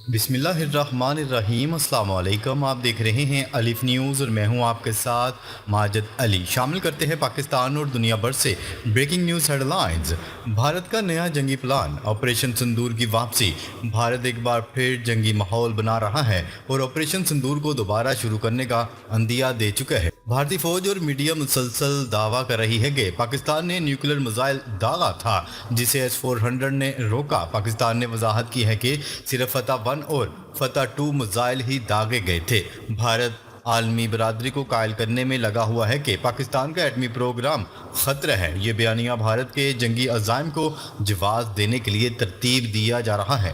بسم اللہ الرحمن الرحیم۔ السلام علیکم، آپ دیکھ رہے ہیں الف نیوز اور میں ہوں آپ کے ساتھ ماجد علی۔ شامل کرتے ہیں پاکستان اور دنیا بھر سے breaking news headlines. Bharat کا نیا جنگی پلان، آپریشن سندور کی واپسی۔ بھارت ایک بار پھر جنگی ماحول بنا رہا ہے اور آپریشن سندور کو دوبارہ شروع کرنے کا عندیہ دے چکا ہے۔ بھارتی فوج اور میڈیا مسلسل دعویٰ کر رہی ہے کہ پاکستان نے نیوکلیر میزائل داغا تھا جسے S-400 نے روکا۔ پاکستان نے وضاحت کی ہے کہ صرف فتح 1 اور فتح 2 میزائل ہی داغے گئے تھے۔ بھارت عالمی برادری کو قائل کرنے میں لگا ہوا ہے کہ پاکستان کا ایٹمی پروگرام خطرہ ہے۔ یہ بیانیہ بھارت کے جنگی عزائم کو جواز دینے کے لیے ترتیب دیا جا رہا ہے۔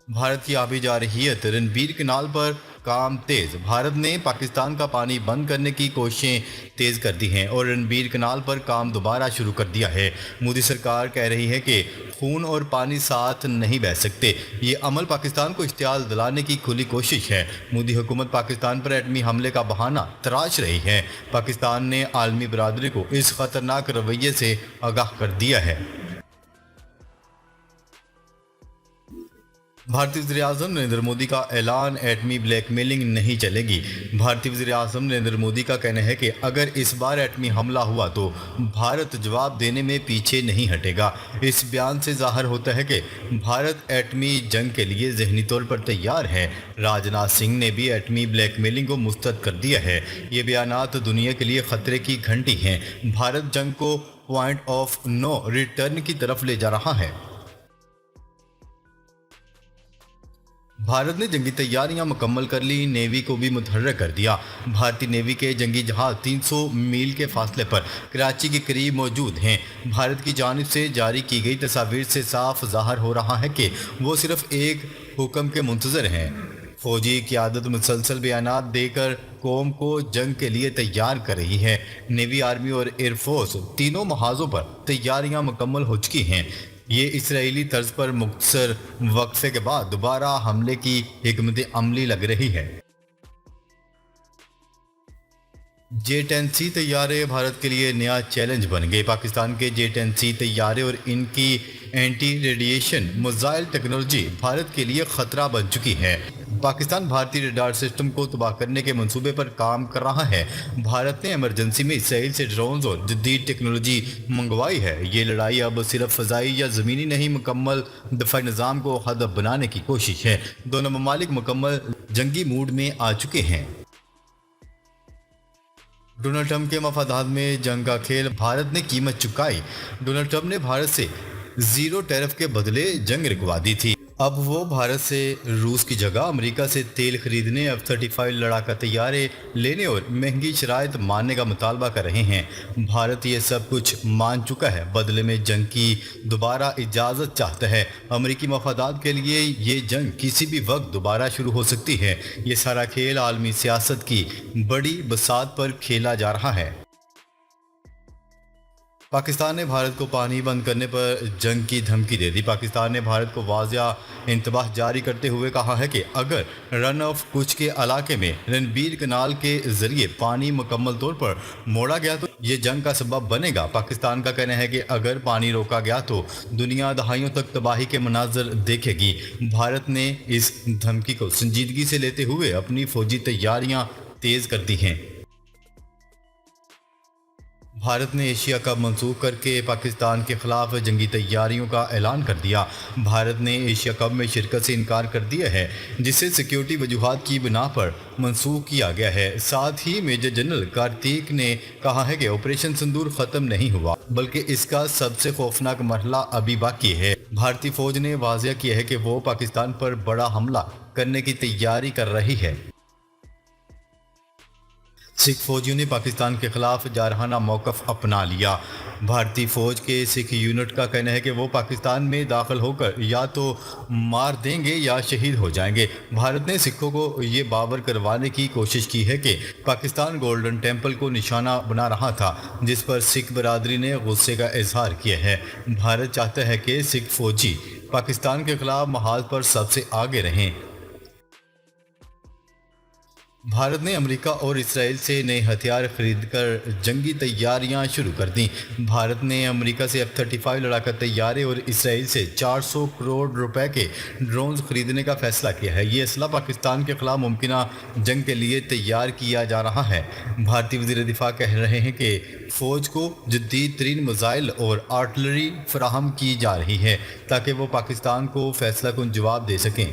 بھارت کی آبی جارحیت، رنبیر کنال پر کام تیز۔ بھارت نے پاکستان کا پانی بند کرنے کی کوششیں تیز کر دی ہیں اور رنبیر کنال پر کام دوبارہ شروع کر دیا ہے۔ مودی سرکار کہہ رہی ہے کہ خون اور پانی ساتھ نہیں بہہ سکتے۔ یہ عمل پاکستان کو اشتعال دلانے کی کھلی کوشش ہے۔ مودی حکومت پاکستان پر ایٹمی حملے کا بہانہ تراش رہی ہے۔ پاکستان نے عالمی برادری کو اس خطرناک رویے سے آگاہ کر دیا ہے۔ بھارتی وزیر اعظم نریندر مودی کا اعلان، ایٹمی بلیک میلنگ نہیں چلے گی۔ بھارتی وزیر اعظم نریندر مودی کا کہنا ہے کہ اگر اس بار ایٹمی حملہ ہوا تو بھارت جواب دینے میں پیچھے نہیں ہٹے گا۔ اس بیان سے ظاہر ہوتا ہے کہ بھارت ایٹمی جنگ کے لیے ذہنی طور پر تیار ہے۔ راجناتھ سنگھ نے بھی ایٹمی بلیک میلنگ کو مسترد کر دیا ہے۔ یہ بیانات دنیا کے لیے خطرے کی گھنٹی ہیں۔ بھارت جنگ کو پوائنٹ آف نو ریٹرن کی طرف لے جا رہا ہے۔ بھارت نے جنگی تیاریاں مکمل کر لی، نیوی کو بھی متحرک کر دیا۔ بھارتی نیوی کے جنگی جہاز 300 میل کے فاصلے پر کراچی کے قریب موجود ہیں۔ بھارت کی جانب سے جاری کی گئی تصاویر سے صاف ظاہر ہو رہا ہے کہ وہ صرف ایک حکم کے منتظر ہیں۔ فوجی قیادت مسلسل بیانات دے کر قوم کو جنگ کے لیے تیار کر رہی ہے۔ نیوی، آرمی اور ایئر فورس تینوں محاذوں پر تیاریاں مکمل ہو چکی ہیں۔ یہ اسرائیلی طرز پر مختصر وقفے کے بعد دوبارہ حملے کی حکمت عملی لگ رہی ہے۔ J-10C طیارے بھارت کے لیے نیا چیلنج بن گئے۔ پاکستان کے J-10C طیارے اور ان کی anti radiation missile technology Bharat کے لیے خطرہ بن چکی ہے۔ پاکستان بھارتی ریڈار سسٹم کو تباہ کرنے کے منصوبے پر کام کر رہا ہے۔ بھارت نے ایمرجنسی میں اسرائیل سے ڈرونز اور جدید ٹیکنالوجی منگوائی ہے۔ یہ لڑائی اب صرف فضائی یا زمینی نہیں، مکمل دفاعی نظام کو ہدف بنانے کی کوشش ہے۔ دونوں ممالک مکمل جنگی موڈ میں آ چکے ہیں۔ ڈونلڈ ٹرمپ کے مفادات میں جنگ کا کھیل، بھارت نے قیمت چکائی۔ ڈونلڈ ٹرمپ نے بھارت سے زیرو ٹیرف کے بدلے جنگ رکوا دی تھی۔ اب وہ بھارت سے روس کی جگہ امریکہ سے تیل خریدنے، F-35 لڑاکا طیارے لینے اور مہنگی شرائط ماننے کا مطالبہ کر رہے ہیں۔ بھارت یہ سب کچھ مان چکا ہے، بدلے میں جنگ کی دوبارہ اجازت چاہتا ہے۔ امریکی مفادات کے لیے یہ جنگ کسی بھی وقت دوبارہ شروع ہو سکتی ہے۔ یہ سارا کھیل عالمی سیاست کی بڑی بساط پر کھیلا جا رہا ہے۔ پاکستان نے بھارت کو پانی بند کرنے پر جنگ کی دھمکی دے دی۔ پاکستان نے بھارت کو واضح انتباہ جاری کرتے ہوئے کہا ہے کہ اگر رن آف کچھ کے علاقے میں رنبیر کنال کے ذریعے پانی مکمل طور پر موڑا گیا تو یہ جنگ کا سبب بنے گا۔ پاکستان کا کہنا ہے کہ اگر پانی روکا گیا تو دنیا دہائیوں تک تباہی کے مناظر دیکھے گی۔ بھارت نے اس دھمکی کو سنجیدگی سے لیتے ہوئے اپنی فوجی تیاریاں تیز کر دی ہیں۔ بھارت نے ایشیا کپ منسوخ کر کے پاکستان کے خلاف جنگی تیاریوں کا اعلان کر دیا۔ بھارت نے ایشیا کپ میں شرکت سے انکار کر دیا ہے، جسے سیکیورٹی وجوہات کی بنا پر منسوخ کیا گیا ہے۔ ساتھ ہی میجر جنرل کارتیک نے کہا ہے کہ آپریشن سندور ختم نہیں ہوا، بلکہ اس کا سب سے خوفناک مرحلہ ابھی باقی ہے۔ بھارتی فوج نے واضح کیا ہے کہ وہ پاکستان پر بڑا حملہ کرنے کی تیاری کر رہی ہے۔ سکھ فوجیوں نے پاکستان کے خلاف جارحانہ موقف اپنا لیا۔ بھارتی فوج کے سکھ یونٹ کا کہنا ہے کہ وہ پاکستان میں داخل ہو کر یا تو مار دیں گے یا شہید ہو جائیں گے۔ بھارت نے سکھوں کو یہ باور کروانے کی کوشش کی ہے کہ پاکستان گولڈن ٹیمپل کو نشانہ بنا رہا تھا، جس پر سکھ برادری نے غصے کا اظہار کیا ہے۔ بھارت چاہتا ہے کہ سکھ فوجی پاکستان کے خلاف محاذ پر سب سے آگے رہیں۔ भारत ने अमेरिका और इसराइल से नए हथियार खरीदकर जंगी तैयारियां शुरू कर दी। भारत ने अमेरिका से F-35 लड़ाका तैयारे और इसराइल से 400 करोड़ रुपए के ड्रोन्स खरीदने का फैसला किया है। ये असला पाकिस्तान के खिलाफ मुमकिन जंग के लिए तैयार किया जा रहा है। भारतीय वज़ीर दिफा कह रहे हैं कि फ़ौज को जदीद तरीन मिसाइल और आर्टिलरी फराहम की जा रही है ताकि वो पाकिस्तान को फैसला कुन जवाब दे सकें।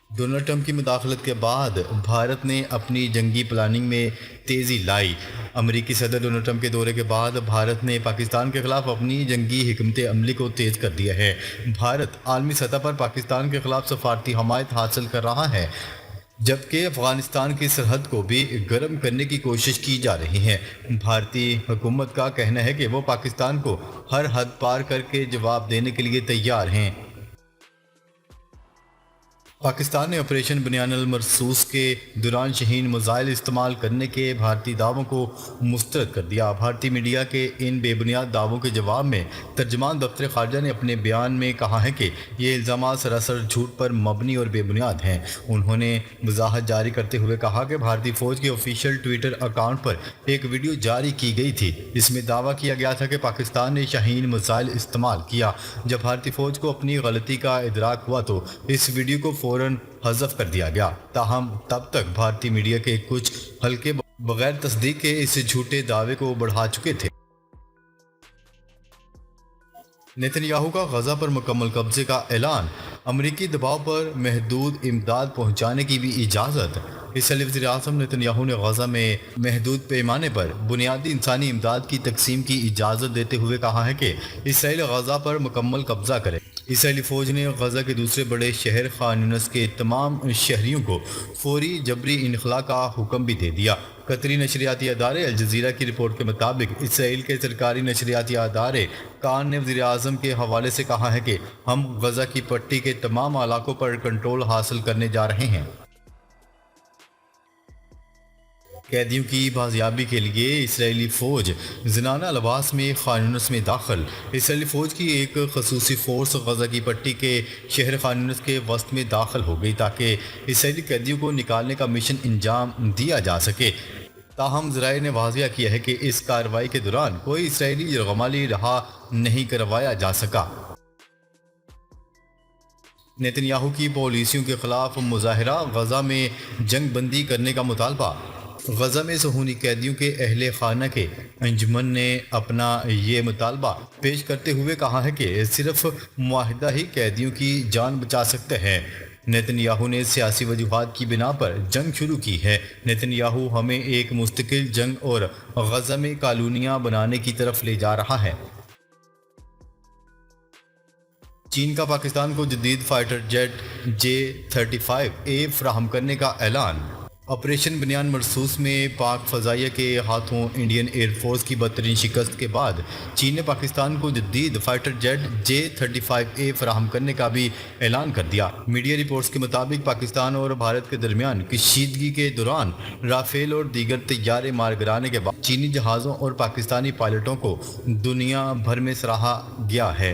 डोनाल्ड ट्रंप की मुदाखलत के बाद भारत ने अपनी जंगी प्लानिंग में तेज़ी लाई। अमेरिकी सदर डोनाल्ड ट्रंप के दौरे के बाद भारत ने पाकिस्तान के खिलाफ अपनी जंगी हिकमत अमली को तेज़ कर दिया है। भारत आलमी सतह पर पाकिस्तान के खिलाफ सफारती हमायत हासिल कर रहा है, जबकि अफ़गानिस्तान की सरहद को भी गर्म करने की कोशिश की जा रही है। भारतीय हुकूमत का कहना है कि वो पाकिस्तान को हर हद पार करके जवाब देने के लिए तैयार हैं। पाकिस्तान ने ऑपरेशन बुनियान अल मरसूस के दौरान शहीन मिसाइल इस्तेमाल करने के भारतीय दावों को मुस्तरद कर दिया। भारतीय मीडिया के इन बेबुनियाद दावों के जवाब में तर्जमान दफ्तर ख़ारजा ने अपने बयान में कहा है कि ये इल्ज़ाम सरासर झूठ पर मबनी और बेबुनियाद हैं। उन्होंने वजाहत जारी करते हुए कहा कि भारतीय फ़ौज के ऑफिशियल ट्विटर अकाउंट पर एक वीडियो जारी की गई थी, जिसमें दावा किया गया था कि पाकिस्तान ने शाहीन मिसाइल इस्तेमाल किया। जब भारतीय फ़ौज को अपनी गलती का इदराक हुआ तो इस वीडियो को फ़ौरन हज़फ कर दिया गया। ताहम तब तक भारतीय मीडिया के कुछ हल्के बगैर तस्दीक के इस झूठे दावे को बढ़ा चुके थे। नेतन्याहू का गजा पर मुकम्मल कब्जे का ऐलान, अमरीकी दबाव पर महदूद इमदाद पहुंचाने की भी इजाज़त। इसलिए वज़ीर आज़म नेतन्याहू ने गजा में महदूद पैमाने पर बुनियादी इंसानी इमदाद की तकसीम की इजाज़त देते हुए कहा है कि इसराइल गजा पर मुकम्मल कब्जा करे। इसराइली फ़ौज ने गजा के दूसरे बड़े शहर खान यूनिस के तमाम शहरियों को फौरी जबरी इनखला का हुक्म भी दे दिया। कतरी नशरियाती अदारे अल जज़ीरा की रिपोर्ट के मुताबिक इसराइल के सरकारी नशरियाती अदारे कान ने वज़ीर आज़म के हवाले से कहा है कि हम गजा की पट्टी के तमाम इलाकों पर कंट्रोल हासिल करने जा रहे हैं। कैदियों की बाजियाबी के लिए इसराइली फ़ौज ज़नाना लिबास में खान यूनिस में दाखिल। इसराइली फ़ौज की एक खसूसी फ़ोर्स गजा की पट्टी के शहर खान यूनिस के वस्त में दाखिल हो गई ताकि इसराइली कैदियों को निकालने का मिशन अंजाम दिया जा सके। ताहम ज़राए ने वाज़िया किया है कि इस कार्रवाई के दौरान कोई इसराइली यरगमाली रहा नहीं करवाया जा सका। नेतन्याहू की पॉलिसियों के खिलाफ मुजाहरा, गजा में जंग बंदी करने का मुतालबा। गजा में सहूनी कैदियों के अहले खाना के अंजुमन ने अपना ये मुतालबा पेश करते हुए कहा है कि सिर्फ मुआहिदा ही कैदियों की जान बचा सकते हैं। नेतन्याहू ने सियासी वजूहात की बिना पर जंग शुरू की है। नेतन्याहू हमें एक मुस्तकिल जंग और गजा में कॉलोनियाँ बनाने की तरफ ले जा रहा है। चीन का पाकिस्तान को जदीद फाइटर जेट J-35A फराहम करने का ऐलान। ऑपरेशन बुनियान मरसूस में पाक फ़ज़ाइया के हाथों इंडियन एयरफोर्स की बदतरीन शिकस्त के बाद चीन ने पाकिस्तान को जदीद फाइटर जेट J-35A फराहम करने का भी ऐलान कर दिया। मीडिया रिपोर्ट्स के मुताबिक पाकिस्तान और भारत के दरमियान कशीदगी के दौरान राफेल और दीगर तैयारे मार गिराने के बाद चीनी जहाज़ों और पाकिस्तानी पायलटों को दुनिया भर में सराहा गया है।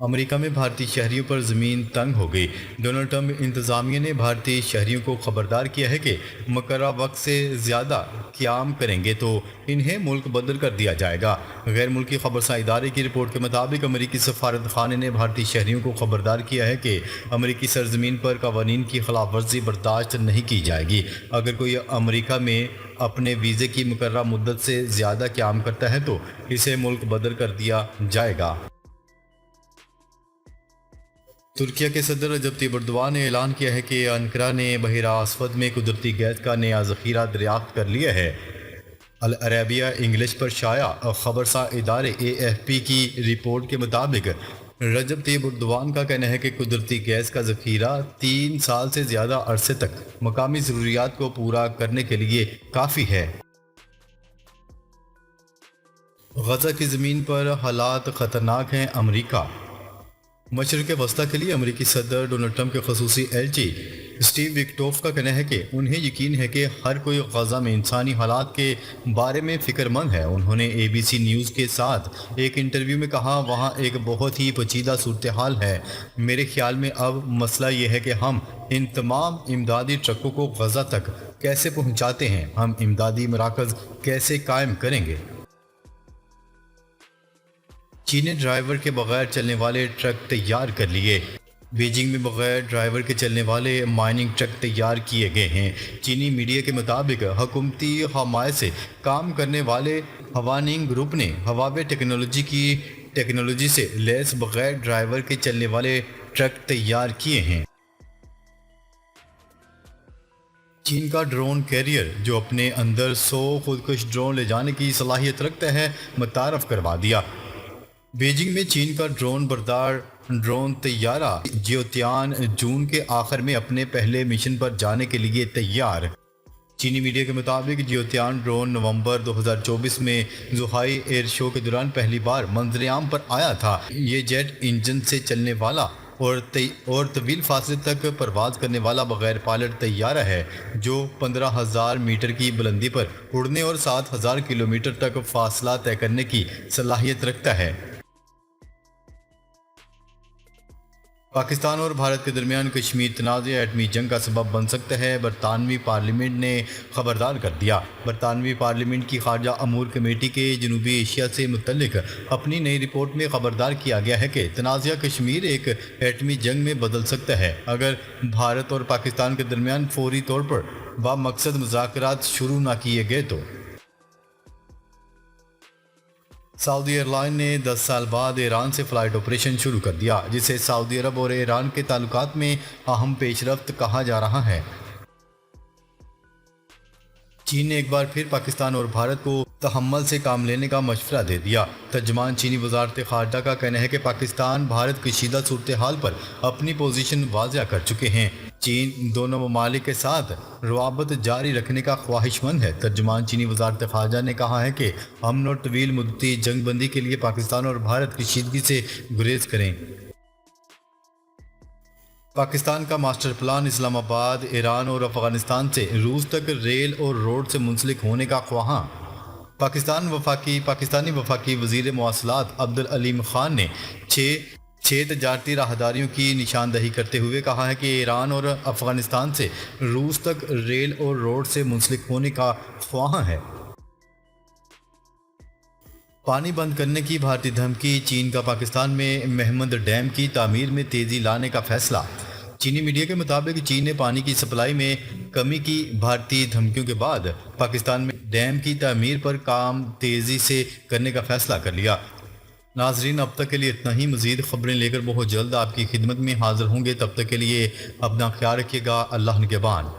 अमेरिका में भारतीय शहरियों पर ज़मीन तंग हो गई। डोनाल्ड ट्रंप इंतज़ामिया ने भारतीय शहरियों को खबरदार किया है कि मुकर्रर वक्त से ज़्यादा क़याम करेंगे तो इन्हें मुल्क बदल कर दिया जाएगा। गैर मुल्की खबरसां इदारे की रिपोर्ट के मुताबिक अमेरिकी सफारत खाने ने भारतीय शहरियों को खबरदार किया है कि अमेरिकी सरजमीन पर कवानीन की खिलाफ वर्जी बर्दाश्त नहीं की जाएगी। अगर कोई अमेरिका में अपने वीज़े की मुकर्रर मुद्दत से ज़्यादा क़याम करता है तो इसे मुल्क बदल कर दिया जाएगा। तुर्किया के सदर रजब तैयब एर्दोआन ने ऐलान किया है कि अंकारा ने बहरा अस्वद में कुदरती गैस का नया ज़ख़ीरा दरियाफ्त कर लिया है। अल अरेबिया इंग्लिश पर शाया खबरसां इदारे AFP की रिपोर्ट के मुताबिक रजब तैयब एर्दोआन का कहना है कि कुदरती गैस का ज़ख़ीरा 3 साल से ज़्यादा अरसे तक मकामी ज़रूरियात को पूरा करने के लिए काफ़ी है। गजा की ज़मीन पर हालात ख़तरनाक हैं। अमरीका मशरक़ वस्ती के लिए अमेरिकी सदर डोनाल्ड ट्रंप के खसूसी एलची स्टीव विक्टोफ का कहना है कि उन्हें यकीन है कि हर कोई गजा में इंसानी हालात के बारे में फ़िक्रमंद है। उन्होंने ABC न्यूज़ के साथ एक इंटरव्यू में कहा, वहाँ एक बहुत ही पेचीदा सूरत हाल है। मेरे ख्याल में अब मसला ये है कि हम इन तमाम इमदादी ट्रकों को गजा तक कैसे पहुँचाते हैं, हम इमदादी मराकज़ कैसे कायम करेंगे। चीनी ड्राइवर के बगैर चलने वाले ट्रक तैयार कर लिए। बीजिंग में बगैर ड्राइवर के चलने वाले माइनिंग ट्रक तैयार किए गए हैं। चीनी मीडिया के मुताबिक हुकूमती हमायत से काम करने वाले हवानिंग ग्रुप ने हवाबे टेक्नोलॉजी से लैस बगैर ड्राइवर के चलने वाले ट्रक तैयार किए हैं। चीन का ड्रोन कैरियर जो अपने अंदर 100 खुदकुश ड्रोन ले जाने की सलाहियत रखता है, मुतारफ़ करवा दिया। बीजिंग में चीन का ड्रोन बरदार ड्रोन तैयारा जियोतियान जून के आखिर में अपने पहले मिशन पर जाने के लिए तैयार। चीनी मीडिया के मुताबिक जियोतियान ड्रोन नवंबर 2024 में जुहाई एयर शो के दौरान पहली बार मंजरेआम पर आया था। ये जेट इंजन से चलने वाला और तवील फासले तक परवाज़ करने वाला बगैर पायलट तैयारा है जो 15,000 मीटर की बुलंदी पर उड़ने और 7,000 किलोमीटर तक फासला तय करने की सलाहियत रखता है। पाकिस्तान और भारत के दरमियान कश्मीर तनाज़ एटमी जंग का सबब बन सकता है, बरतानवी पार्लियामेंट ने खबरदार कर दिया। बरतानवी पार्लियामेंट की खारजा अमूर कमेटी के जनूबी एशिया से मुतल्लिक अपनी नई रिपोर्ट में खबरदार किया गया है कि तनाज़ा कश्मीर एक एटमी जंग में बदल सकता है अगर भारत और पाकिस्तान के दरमियान फौरी तौर पर बामकसद मुज़ाकरात शुरू न किए गए तो। सऊदी एयरलाइन ने 10 साल बाद ईरान से फ़्लाइट ऑपरेशन शुरू कर दिया, जिसे सऊदी अरब और ईरान के ताल्लुकात में अहम पेशरफ्त कहा जा रहा है। चीन ने एक बार फिर पाकिस्तान और भारत को तहम्मुल से काम लेने का मशवरा दे दिया। तर्जमान चीनी वज़ारत ख़ारजा का कहना है कि पाकिस्तान भारत कशीदा सूरत हाल पर अपनी पोजीशन वाज़िया कर चुके हैं। चीन दोनों ममालिक के साथ रवाबत जारी रखने का ख्वाहिशमंद है। तर्जमान चीनी वज़ारत ख़ारजा ने कहा है कि अमन और तवील मुद्दती जंग बंदी के लिए पाकिस्तान और भारत कशीदगी से गुरेज करें। पाकिस्तान का मास्टर प्लान इस्लामाबाद, ईरान और अफ़गानिस्तान से रूस तक रेल और रोड से मुंसलिक होने का ख्वाहां। पाकिस्तानी वफाकी वज़ीर मवासलात अब्दुल अलीम ख़ान ने छः तजारती राहदारियों की निशानदही करते हुए कहा है कि ईरान और अफ़गानिस्तान से रूस तक रेल और रोड से मुंसलिक होने का ख्वाहां है। पानी बंद करने की भारतीय धमकी, चीन का पाकिस्तान में महमद डैम की तामीर में तेज़ी लाने का फैसला। चीनी मीडिया के मुताबिक चीन ने पानी की सप्लाई में कमी की भारतीय धमकियों के बाद पाकिस्तान में डैम की तामीर पर काम तेज़ी से करने का फैसला कर लिया। नाजरीन, अब तक के लिए इतना ही। मज़ीद ख़बरें लेकर बहुत जल्द आपकी खिदमत में हाज़िर होंगे। तब तक के लिए अपना ख्याल रखिएगा। अल्लाह निगहबान।